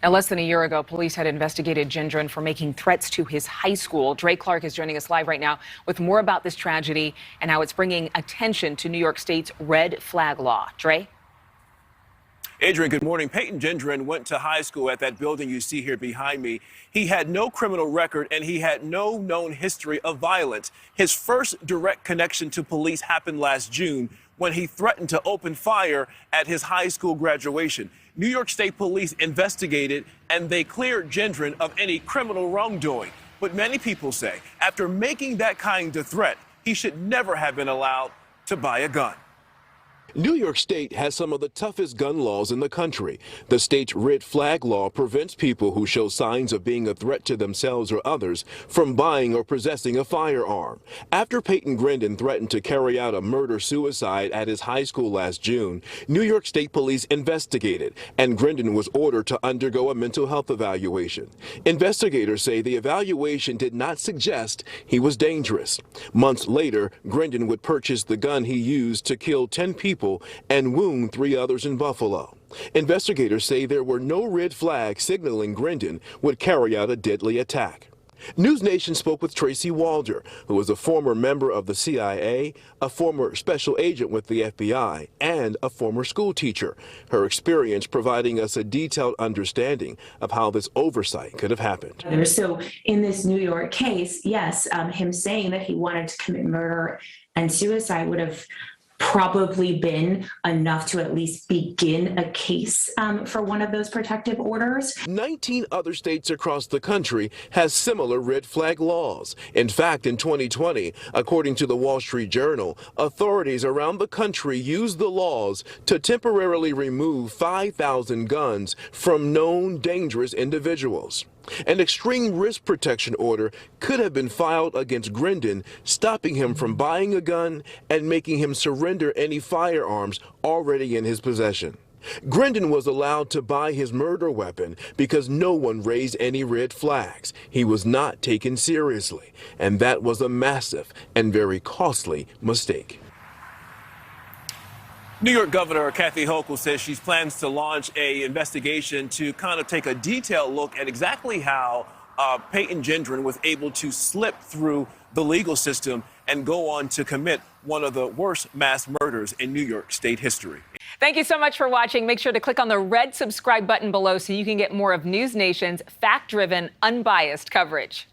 Now, less than a year ago, police had investigated Gendron for making threats to his high school. Dre Clark is joining us live right now with more about this tragedy and how it's bringing attention to New York State's red flag law. Dre? Adrian, good morning. Payton Gendron went to high school at that building you see here behind me. He had no criminal record and he had no known history of violence. His first direct connection to police happened last June when he threatened to open fire at his high school graduation. New York State Police investigated and they cleared Gendron of any criminal wrongdoing. But many people say after making that kind of threat, he should never have been allowed to buy a gun. New York State has some of the toughest gun laws in the country. The state's red flag law prevents people who show signs of being a threat to themselves or others from buying or possessing a firearm. After Payton Gendron threatened to carry out a murder-suicide at his high school last June, New York State Police investigated, and Gendron was ordered to undergo a mental health evaluation. Investigators say the evaluation did not suggest he was dangerous. Months later, Gendron would purchase the gun he used to kill 10 people and wound 3 others in Buffalo. Investigators say there were no red flags signaling Gendron would carry out a deadly attack. NewsNation spoke with Tracy Walder, who is a former member of the CIA, a former special agent with the FBI, and a former school teacher. Her experience providing us a detailed understanding of how this oversight could have happened. So in this New York case, yes, him saying that he wanted to commit murder and suicide would have probably been enough to at least begin a case for one of those protective orders. 19 other states across the country has similar red flag laws. In fact, in 2020, according to the Wall Street Journal, authorities around the country used the laws to temporarily remove 5,000 guns from known dangerous individuals. An extreme risk protection order could have been filed against Gendron, stopping him from buying a gun and making him surrender any firearms already in his possession. Gendron was allowed to buy his murder weapon because no one raised any red flags. He was not taken seriously, and that was a massive and very costly mistake. New York Governor Kathy Hochul says she plans to launch an investigation to kind of take a detailed look at exactly how Payton Gendron was able to slip through the legal system and go on to commit one of the worst mass murders in New York State history. Thank you so much for watching. Make sure to click on the red subscribe button below so you can get more of NewsNation's fact-driven, unbiased coverage.